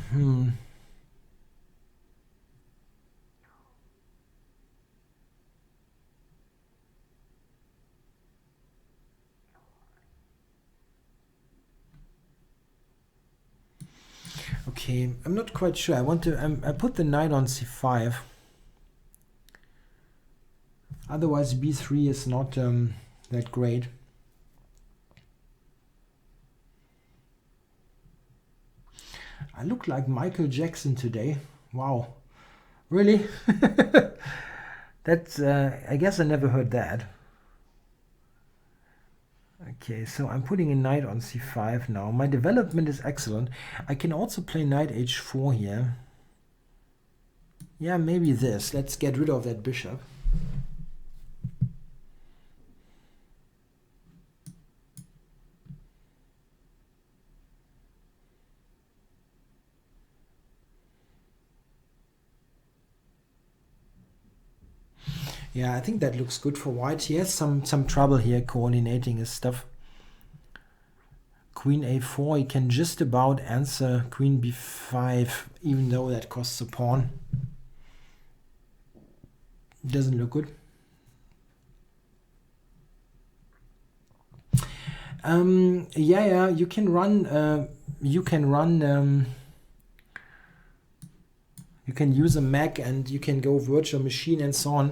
Okay, I'm not quite sure. I put the knight on c5. Otherwise, b3 is not that great. I look like Michael Jackson today. Wow. Really? That's, I guess I never heard that. Okay, so I'm putting a knight on c5 now. My development is excellent. I can also play knight h4 here. Yeah, maybe this. Let's get rid of that bishop. Yeah, I think that looks good for white. He has some trouble here coordinating his stuff. Queen a4, he can just about answer queen b5, even though that costs a pawn. Doesn't look good. Yeah, you can run. You can use a Mac and you can go virtual machine and so on.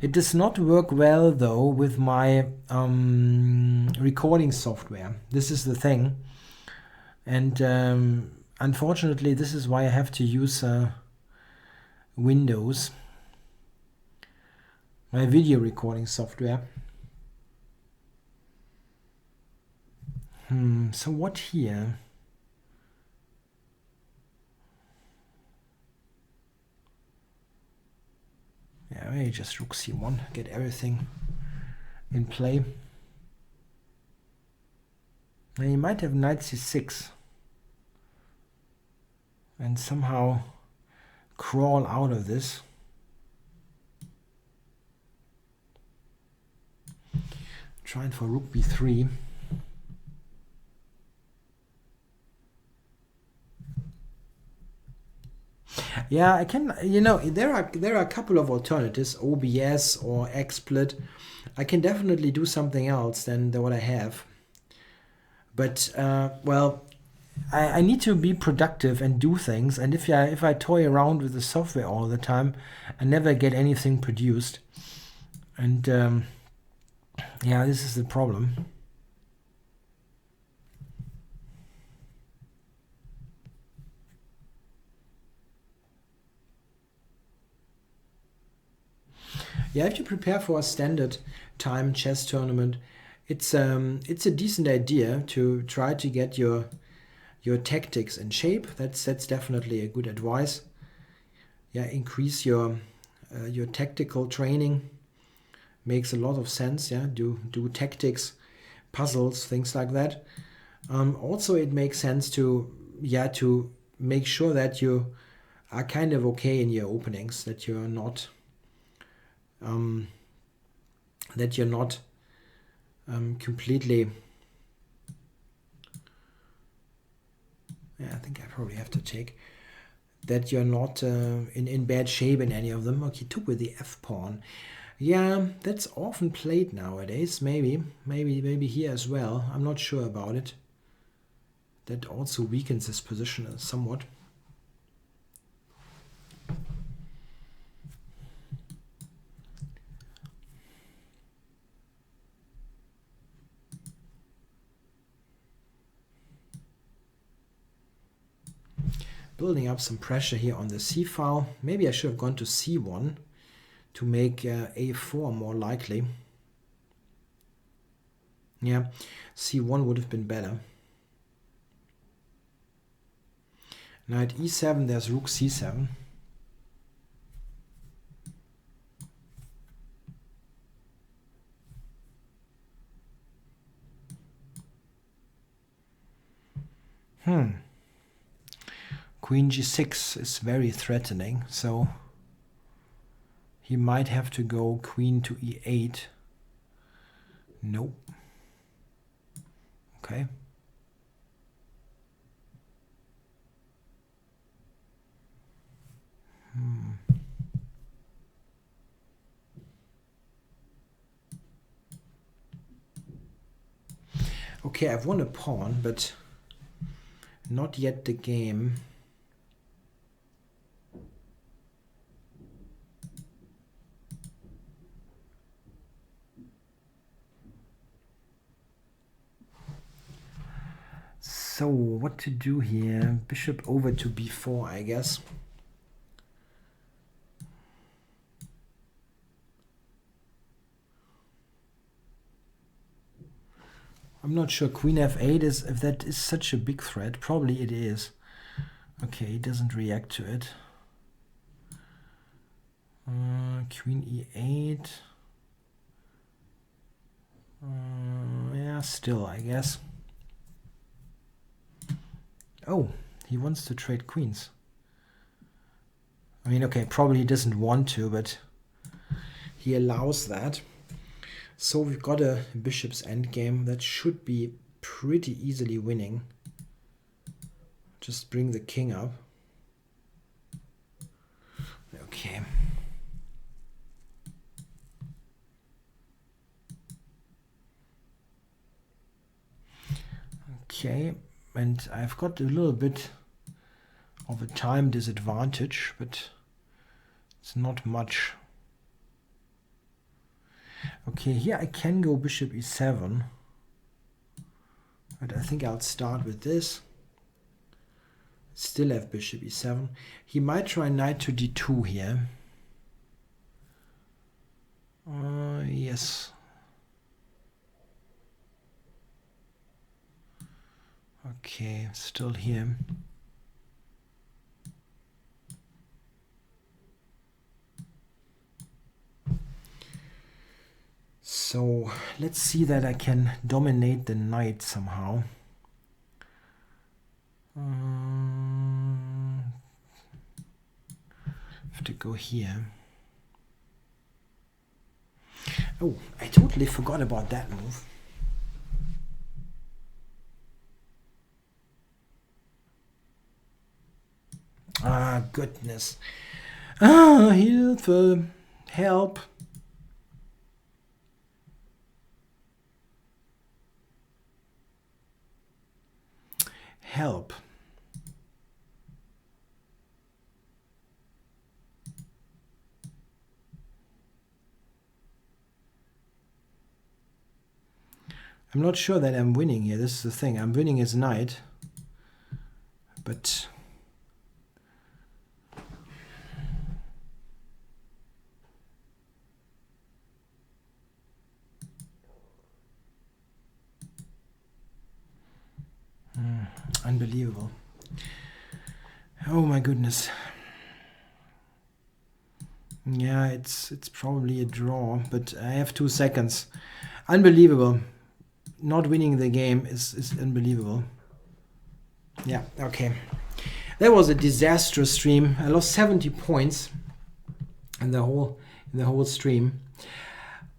It does not work well though with my recording software. This is the thing. And unfortunately, this is why I have to use Windows, my video recording software. So what here? Yeah, maybe just rook c1, get everything in play. Now you might have knight c6 and somehow crawl out of this. Trying for rook b3. Yeah, I can, there are a couple of alternatives, OBS or XSplit. I can definitely do something else than what I have. But, well, I need to be productive and do things. And if I toy around with the software all the time, I never get anything produced. And, yeah, this is the problem. Yeah, if you prepare for a standard time chess tournament, it's a decent idea to try to get your tactics in shape. That's definitely a good advice. Yeah, increase your tactical training. Makes a lot of sense. Yeah, do tactics, puzzles, things like that. Also, it makes sense to make sure that you are kind of okay in your openings, that you're not completely. Yeah, I think I probably have to take that you're not in bad shape in any of them. Okay, took with the f pawn. Yeah, that's often played nowadays. Maybe here as well. I'm not sure about it. That also weakens his position somewhat. Building up some pressure here on the c file. Maybe I should have gone to c1 to make a4 more likely. Yeah, c1 would have been better. Knight e7, there's rook c7. Queen g6 is very threatening, so he might have to go queen to e8. Nope. Okay. Okay, I've won a pawn, but not yet the game. So what to do here? Bishop over to b4, I guess. I'm not sure queen f8 is, if that is such a big threat. Probably it is. Okay, he doesn't react to it. Queen e8. Yeah, still, I guess. Oh, he wants to trade queens. I mean, okay, probably he doesn't want to, but he allows that. So we've got a bishop's endgame that should be pretty easily winning. Just bring the king up. Okay. Okay, and I've got a little bit of a time disadvantage, but it's not much. Okay, here I can go bishop e7, but I think I'll start with this. Still have bishop e7. He might try knight to d2 here. Yes. Okay, still here. So let's see that I can dominate the knight somehow. Have to go here. Oh, I totally forgot about that move. Ah, goodness. Ah, Hilfe. Help. Help. I'm not sure that I'm winning here. This is the thing. I'm winning his knight. But Unbelievable. Oh my goodness. Yeah, it's probably a draw, but I have 2 seconds. Unbelievable. Not winning the game is unbelievable. Yeah, okay. That was a disastrous stream. I lost 70 points in the whole stream.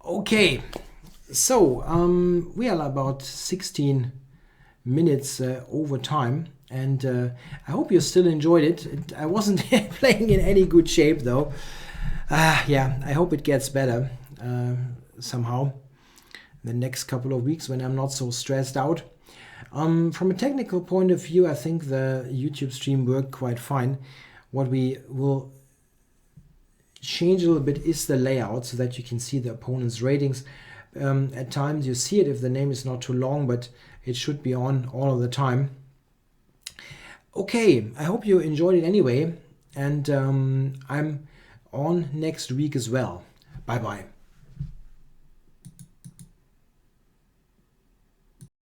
Okay, so we are about 16 minutes over time, and I hope you still enjoyed it. I wasn't playing in any good shape though. Yeah, I hope it gets better somehow the next couple of weeks when I'm not so stressed out. From a technical point of view, I think the YouTube stream worked quite fine. What we will change a little bit is the layout so that you can see the opponent's ratings. At times you see it if the name is not too long, but it should be on all of the time. Okay, I hope you enjoyed it anyway, and I'm on next week as well. Bye bye.